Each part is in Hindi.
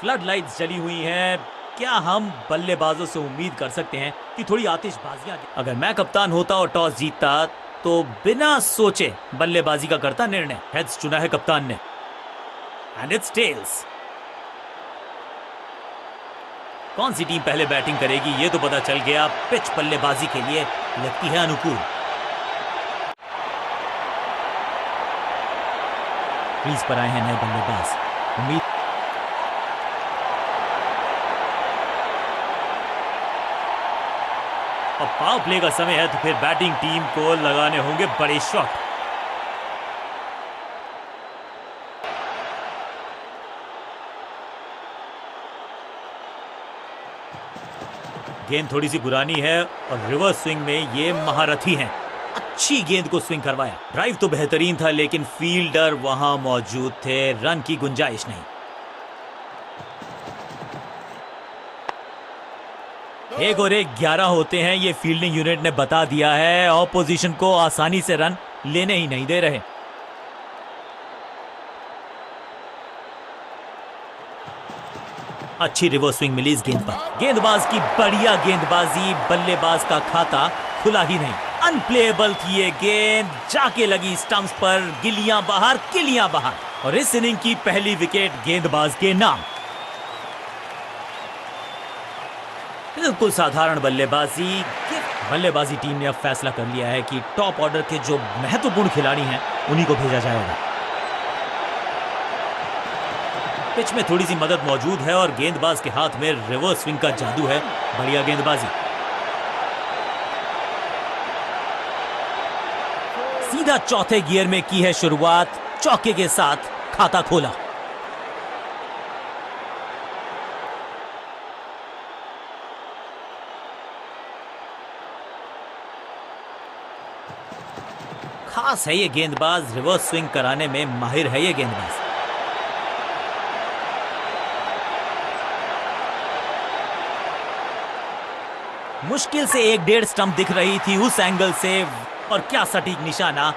फ्लड लाइट्स जली हुई हैं। क्या हम बल्लेबाजों से उम्मीद कर सकते हैं कि थोड़ी आतिशबाजियां? अगर मैं कप्तान होता और टॉस जीतता तो बिना सोचे बल्लेबाजी का करता निर्णय। हेड्स चुना है कप्तान ने एंड इट्स टेल्स। कौन सी टीम पहले बैटिंग करेगी ये तो पता चल गया। पिच बल्लेबाजी के लिए लगती है अनुकूल। क्रीज पर आए हैं नए बल्लेबाज। उम्मीद अब पावर प्ले का समय है तो फिर बैटिंग टीम को लगाने होंगे बड़े शॉट। गेंद थोड़ी सी पुरानी है और रिवर्स स्विंग में ये महारथी हैं। अच्छी गेंद को स्विंग करवाया। ड्राइव तो बेहतरीन था लेकिन फील्डर वहां मौजूद थे, रन की गुंजाइश नहीं। एक और एक 11 होते हैं, ये फील्डिंग यूनिट ने बता दिया है। ऑपोजिशन को आसानी से रन लेने ही नहीं दे रहे। अच्छी रिवर्स स्विंग मिली इस गेंद पर। गेंदबाज की बढ़िया गेंदबाजी, बल्लेबाज का खाता खुला ही नहीं। अनप्लेएबल थी ये गेंद, जाके लगी स्टंप्स पर। गिलियां बाहर, किलियां बाहर और इस इनिंग की पहली विकेट गेंदबाज के नाम। बिल्कुल साधारण बल्लेबाजी। बल्लेबाजी टीम ने अब फैसला कर लिया है कि टॉप ऑर्डर के जो महत्वपूर्ण खिलाड़ी हैं उन्हीं को भेजा जाएगा। पिच में थोड़ी सी मदद मौजूद है और गेंदबाज के हाथ में रिवर्स स्विंग का जादू है। बढ़िया गेंदबाजी। सीधा चौथे गियर में की है शुरुआत। चौके के साथ खाता खोला। खास है ये गेंदबाज, रिवर्स स्विंग कराने में माहिर है ये गेंदबाज। मुश्किल से 1-1.5 स्टंप दिख रही थी उस एंगल से और क्या सटीक निशाना।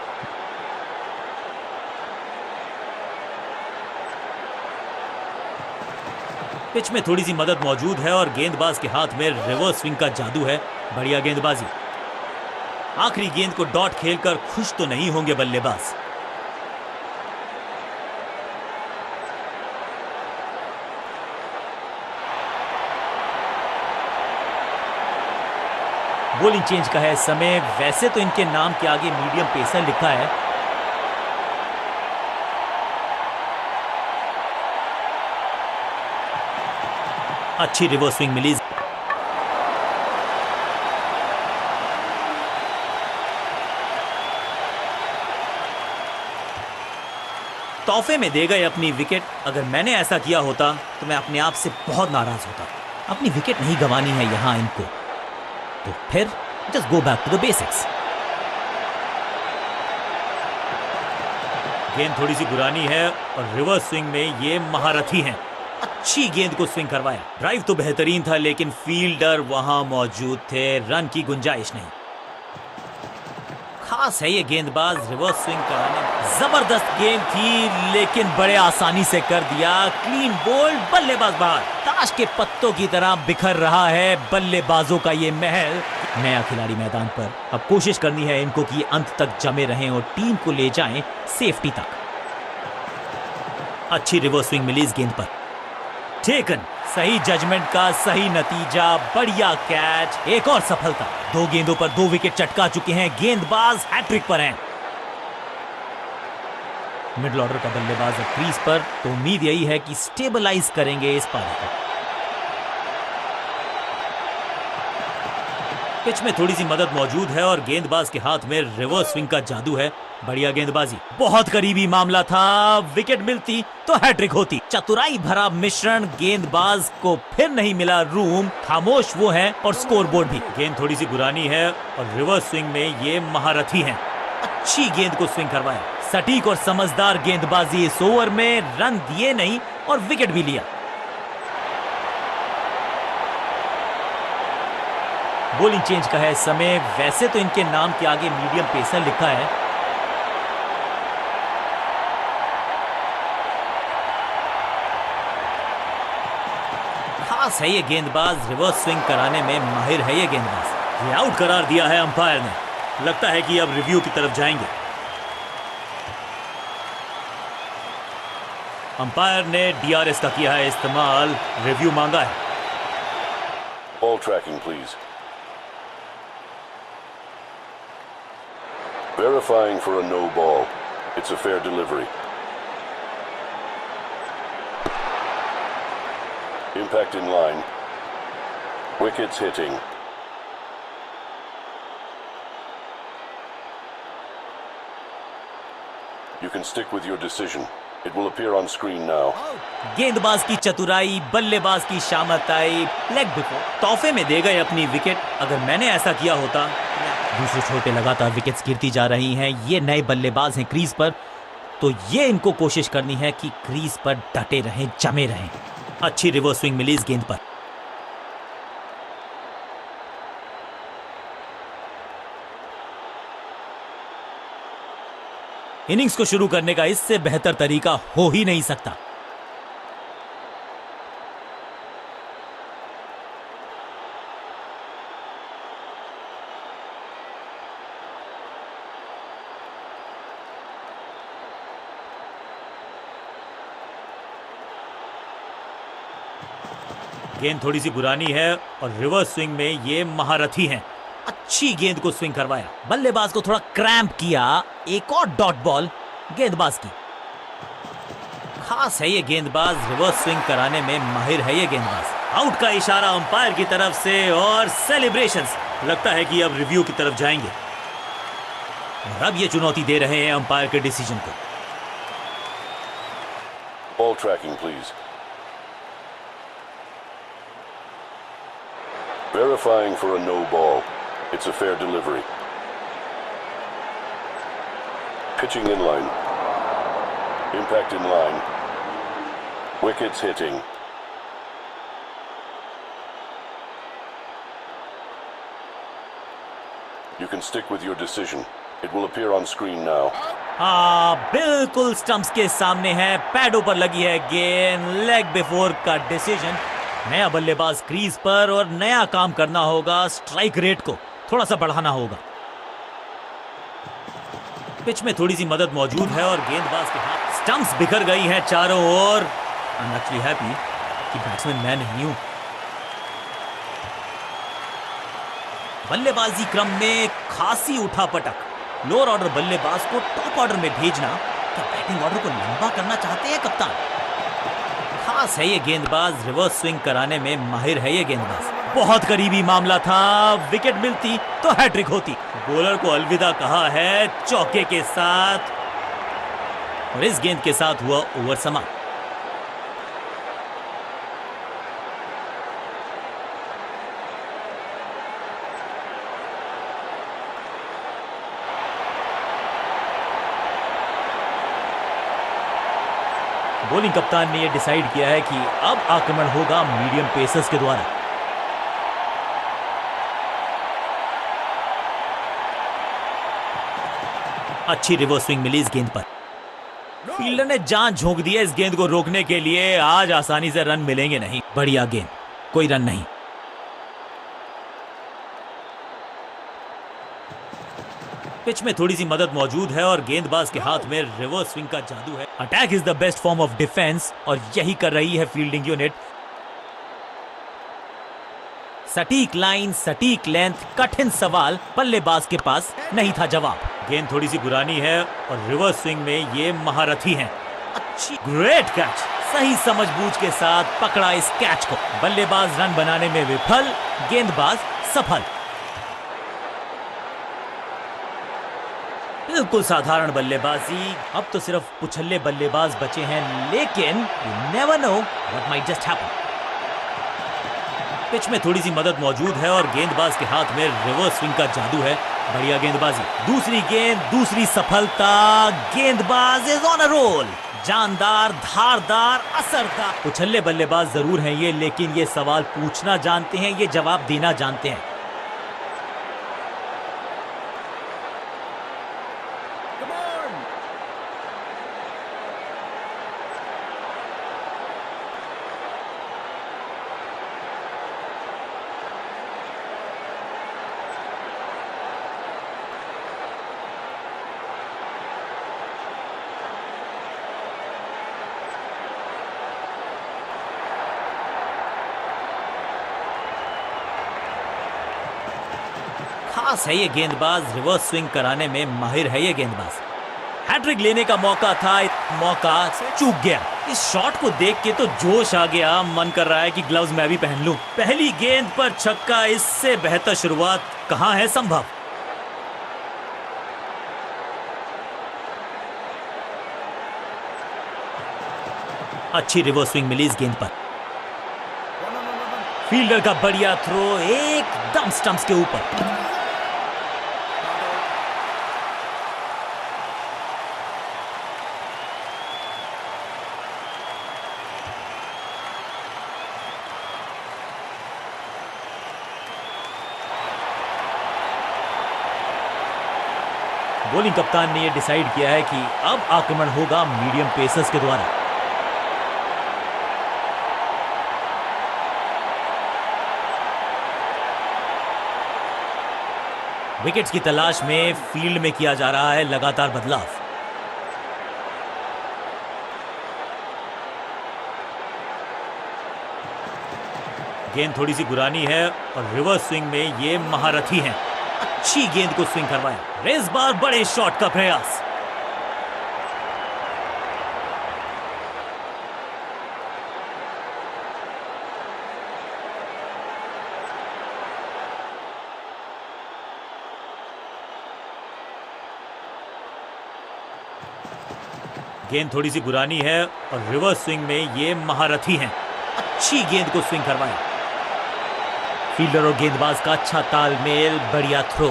पिच में थोड़ी सी मदद मौजूद है और गेंदबाज के हाथ में रिवर्स स्विंग का जादू है। बढ़िया गेंदबाजी। आखिरी गेंद को डॉट खेलकर खुश तो नहीं होंगे बल्लेबाज। बॉलिंग चेंज का है समय। वैसे तो इनके नाम के आगे मीडियम पेसर लिखा है। अच्छी रिवर्स स्विंग मिली। तोहफे में दे गए अपनी विकेट। अगर मैंने ऐसा किया होता तो मैं अपने आप से बहुत नाराज होता। अपनी विकेट नहीं गंवानी है यहां इनको, तो फिर just go back to the basics. गेंद थोड़ी सी पुरानी है और रिवर्स स्विंग में ये महारथी हैं। अच्छी गेंद को स्विंग करवाया। ड्राइव तो बेहतरीन था लेकिन फील्डर वहां मौजूद थे, रन की गुंजाइश नहीं। खास है ये गेंदबाज, रिवर्स स्विंग कराने। जबरदस्त गेंद थी लेकिन बड़े आसानी से कर दिया। क्लीन बोल्ड, बल्लेबाज बाहर। ताश के पत्तों की तरह बिखर रहा है बल्लेबाजों का ये महल। नया खिलाड़ी मैदान पर। अब कोशिश करनी है इनको कि अंत तक जमे रहें और टीम को ले जाएं सेफ्टी तक। अच्छी रिवर्स स्विंग मिली इस गेंद पर। टेकन, सही जजमेंट का सही नतीजा। बढ़िया कैच, एक और सफलता। 2 गेंदों पर 2 विकेट चटका चुके हैं। गेंदबाज हैट्रिक पर हैं। मिडिल ऑर्डर का बल्लेबाज अब क्रीज पर, तो उम्मीद यही है कि स्टेबलाइज करेंगे इस पारी को। पिच में थोड़ी सी मदद मौजूद है और गेंदबाज के हाथ में रिवर्स स्विंग का जादू है। बढ़िया गेंदबाजी। बहुत करीबी मामला था। विकेट मिलती तो हैट्रिक होती। चतुराई भरा मिश्रण। गेंदबाज को फिर नहीं मिला रूम। खामोश वो है और स्कोरबोर्ड भी। गेंद थोड़ी सी पुरानी है और रिवर्स स्विंग में ये महारथी हैं। अच्छी गेंद को स्विंग करवाया। सटीक और समझदार गेंदबाजी। इस ओवर में रन दिए नहीं और विकेट भी लिया। बॉलिंग चेंज का है समय। वैसे तो इनके नाम के आगे मीडियम पेसर लिखा है। खास है ये गेंदबाज, रिवर्स स्विंग कराने में माहिर है ये गेंदबाज। ये आउट करार दिया है अंपायर ने। लगता है कि अब रिव्यू की तरफ जाएंगे। अंपायर ने डीआरएस का किया है इस्तेमाल, रिव्यू मांगा है। Ball tracking, please. Verifying for a no ball. It's a fair delivery. Impact in line. Wickets hitting. You can stick with your decision. It will appear on screen now. गेंदबाज की चतुराई, बल्लेबाज की शामताई, लेग बिफोर तोहफे में दे गए अपनी विकेट। अगर मैंने ऐसा किया होता। दूसरे छोटे लगातार विकेट्स गिरती जा रही हैं। ये नए बल्लेबाज हैं क्रीज पर, तो ये इनको कोशिश करनी है कि क्रीज पर डटे रहें, जमे रहें। अच्छी रिवर्स स्विंग मिली इस गेंद पर। इनिंग्स को शुरू करने का इससे बेहतर तरीका हो ही नहीं सकता। गेंद थोड़ी सी पुरानी है और रिवर्स स्विंग में ये महारथी हैं। अच्छी गेंद को स्विंग करवाया, बल्लेबाज को थोड़ा क्रैम्प किया। एक और डॉट बॉल गेंदबाज की। खास है ये गेंदबाज, रिवर्स स्विंग कराने में माहिर है ये गेंदबाज। आउट का इशारा अंपायर की तरफ से और सेलिब्रेशंस। लगता है कि अब रिव्यू की तरफ जाएंगे और अब ये चुनौती दे रहे हैं अंपायर के डिसीजन को। Ball tracking, please. Verifying for a no ball. It's a fair delivery. Pitching in line. Impact in line. Wickets hitting. You can stick with your decision. It will appear on screen now. हाँ, बिल्कुल स्टंप्स के सामने है, पैडों पर लगी है गेंद। लेग बिफोर का डिसीजन। नया बल्लेबाज क्रीज पर और नया काम करना होगा। स्ट्राइक रेट को थोड़ा सा बढ़ाना होगा। पिच में थोड़ी सी मदद मौजूद है और गेंदबाज के हाथ। स्टंप्स बिखर गई हैं चारों ओर। आई एम एक्चुअली हैप्पी कि बैट्समैन मैं नहीं हूं। बल्लेबाजी क्रम में खासी उठापटक। लोअर ऑर्डर बल्लेबाज को टॉप ऑर्डर में भेजना। क्या बैटिंग ऑर्डर को लंबा करना चाहते हैं कप्तान? खास है ये गेंदबाज, रिवर्स स्विंग कराने में माहिर है ये गेंदबाज। बहुत करीबी मामला था, विकेट मिलती तो हैट्रिक होती। बॉलर को अलविदा कहा है चौके के साथ और इस गेंद के साथ हुआ ओवर समाप्त। बॉलिंग कप्तान ने यह डिसाइड किया है कि अब आक्रमण होगा मीडियम पेसर्स के द्वारा। अच्छी रिवर्स स्विंग मिली इस गेंद पर। फील्डर ने जान झोंक दी है इस गेंद को रोकने के लिए। आज आसानी से रन मिलेंगे नहीं। बढ़िया गेंद, कोई रन नहीं। पिच में थोड़ी सी मदद मौजूद है और गेंदबाज के हाथ में रिवर्स स्विंग का जादू है। Attack is the best form of defence और यही कर रही है फील्डिंग यूनिट। सटीक लाइन, सटीक लेंथ, कठिन सवाल, बल्लेबाज के पास नहीं था जवाब। गेंद थोड़ी सी पुरानी है और रिवर्स स्विंग में ये महारथी हैं। अच्छी ग्रेट कैच, सही समझबूझ के साथ पकड़ा इस कैच को। बल्लेबाज रन बनाने में विफल, गेंदबाज सफल। बिल्कुल साधारण बल्लेबाजी। अब तो सिर्फ उछल्ले बल्लेबाज बचे हैं, लेकिन you never know what might just happen. Pitch में थोड़ी सी मदद मौजूद है और गेंदबाज के हाथ में रिवर्स स्विंग का जादू है। बढ़िया गेंदबाजी, दूसरी गेंद, दूसरी सफलता। गेंदबाज इज ऑन अ रोल। जानदार, धारदार, असरदार। उछल्ले बल्लेबाज जरूर हैं ये, लेकिन ये सवाल पूछना जानते हैं, ये जवाब देना जानते हैं। खास है ये गेंदबाज, रिवर्स स्विंग कराने में माहिर है ये गेंदबाज। हैट्रिक लेने का मौका था, मौका चूक गया। इस शॉट को देख के तो जोश आ गया, मन कर रहा है कि ग्लव्स मैं भी पहन लूं। पहली गेंद पर छक्का, इससे बेहतर शुरुआत कहां है संभव। अच्छी रिवर्स स्विंग मिली इस गेंद पर। फील्डर का बढ़िया थ्रो एकदम स्टंप्स के ऊपर। बॉलिंग कप्तान ने यह डिसाइड किया है कि अब आक्रमण होगा मीडियम पेसर्स के द्वारा। विकेट्स की तलाश में फील्ड में किया जा रहा है लगातार बदलाव। गेंद थोड़ी सी गुरानी है और रिवर्स स्विंग में ये महारथी हैं। अच्छी गेंद को स्विंग करवाया। रेस बार बड़े शॉट का प्रयास। गेंद थोड़ी सी गुरानी है और रिवर्स स्विंग में ये महारथी हैं। अच्छी गेंद को स्विंग करवाया। फील्डर और गेंदबाज का अच्छा तालमेल, बढ़िया थ्रो।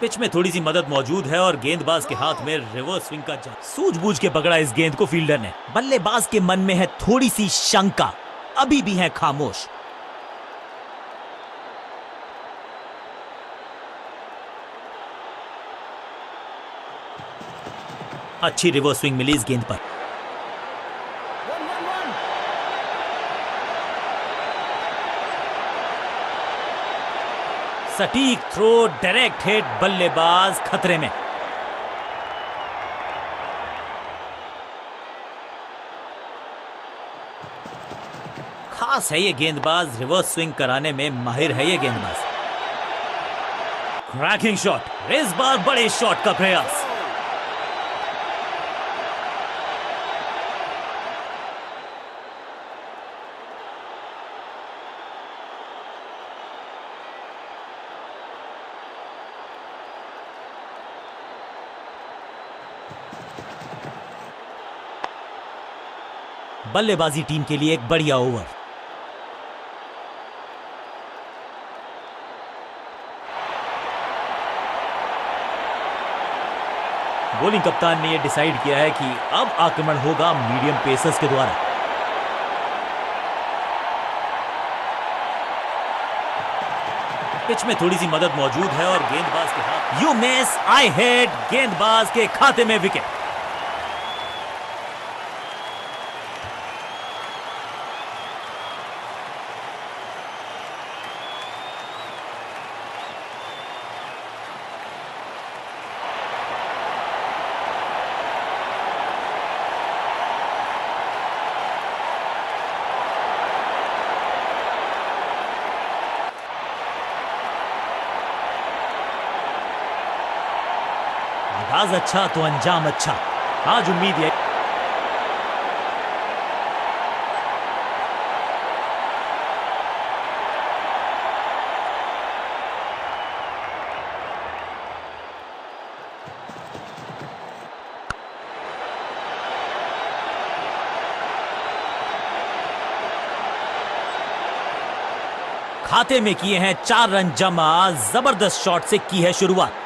पिच में थोड़ी सी मदद मौजूद है और गेंदबाज के हाथ में रिवर्स स्विंग का जादू। सूझबूझ के पकड़ा इस गेंद को फील्डर ने। बल्लेबाज के मन में है थोड़ी सी शंका, अभी भी है खामोश। अच्छी रिवर्स स्विंग मिली इस गेंद पर। सटीक थ्रो, डायरेक्ट हिट, बल्लेबाज खतरे में। खास है ये गेंदबाज, रिवर्स स्विंग कराने में माहिर है ये गेंदबाज। क्रैकिंग शॉट, रेस बार बड़े शॉट का प्रयास। बल्लेबाजी टीम के लिए एक बढ़िया ओवर। बॉलिंग कप्तान ने यह डिसाइड किया है कि अब आक्रमण होगा मीडियम पेसर्स के द्वारा। पिच में थोड़ी सी मदद मौजूद है और गेंदबाज के हाथ। यू मिस, आई हिट, गेंदबाज के खाते में विकेट। आगाज अच्छा तो अंजाम अच्छा। आज उम्मीद है खाते में किए हैं 4 रन जमा। जबरदस्त शॉट से की है शुरुआत।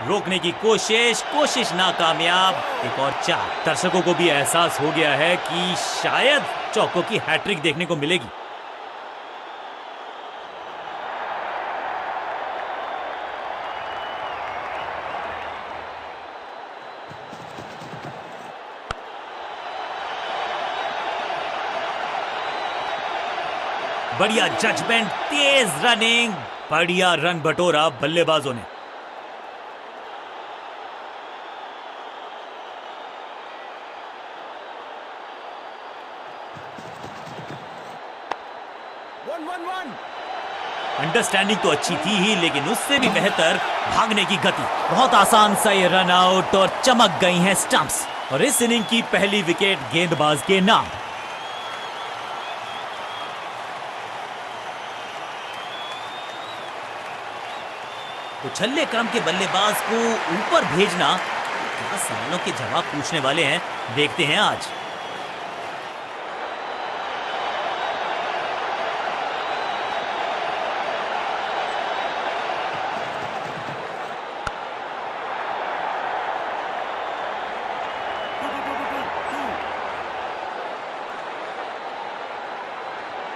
रोकने की कोशिश नाकामयाब। एक और 4। दर्शकों को भी एहसास हो गया है कि शायद चौकों की हैट्रिक देखने को मिलेगी। बढ़िया जजमेंट, तेज रनिंग, बढ़िया रन बटोरा बल्लेबाजों ने। अंडरस्टैंडिंग तो अच्छी थी ही, लेकिन उससे भी बेहतर भागने की गति। बहुत आसान सा ये रन आउट और चमक गई हैं स्टंप्स, और इस इनिंग की पहली विकेट गेंदबाज के नाम। तो छल्ले क्रम के बल्लेबाज को ऊपर भेजना, क्या सवालों के जवाब पूछने वाले हैं, देखते हैं आज।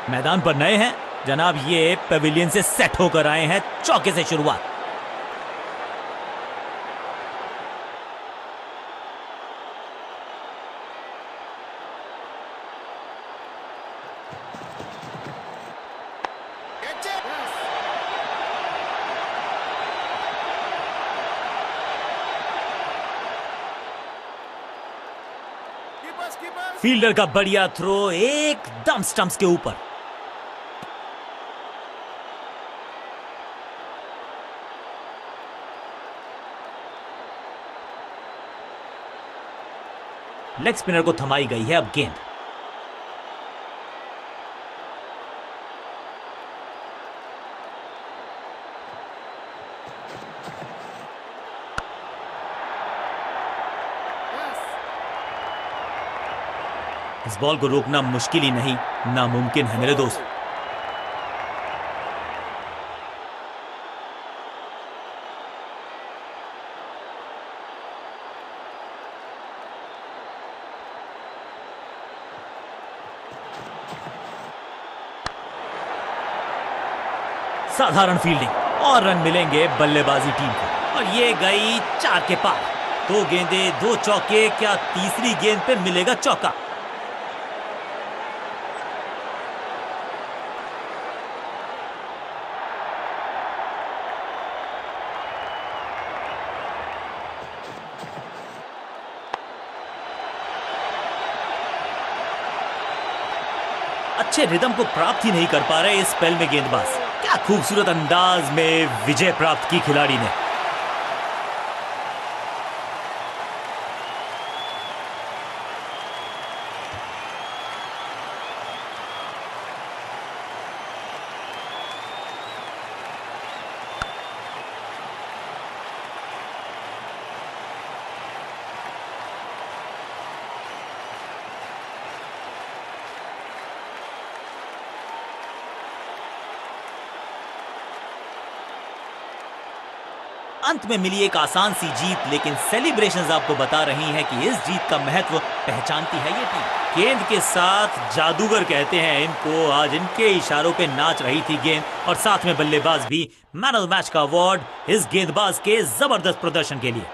मैदान पर नए हैं जनाब, ये पेविलियन से सेट होकर आए हैं। चौके से शुरुआत। फील्डर का बढ़िया थ्रो एकदम स्टंप्स के ऊपर। लेग स्पिनर को थमाई गई है अब गेंद। इस बॉल को रोकना मुश्किल ही नहीं, नामुमकिन है मेरे दोस्त। साधारण फील्डिंग और रन मिलेंगे बल्लेबाजी टीम को, और ये गई 4 के पार। 2 गेंदे 2 चौके, क्या तीसरी गेंद पे मिलेगा चौका? अच्छे रिदम को प्राप्त ही नहीं कर पा रहे इस स्पेल में गेंदबाज। क्या खूबसूरत अंदाज में विजय प्राप्त की खिलाड़ी ने। अंत में मिली एक आसान सी जीत, लेकिन सेलिब्रेशंस आपको बता रही हैं कि इस जीत का महत्व पहचानती है ये टीम। गेंद के साथ जादूगर कहते हैं इनको। आज इनके इशारों पे नाच रही थी गेंद, और साथ में बल्लेबाज भी। मैन ऑफ द मैच का अवार्ड इस गेंदबाज के जबरदस्त प्रदर्शन के लिए।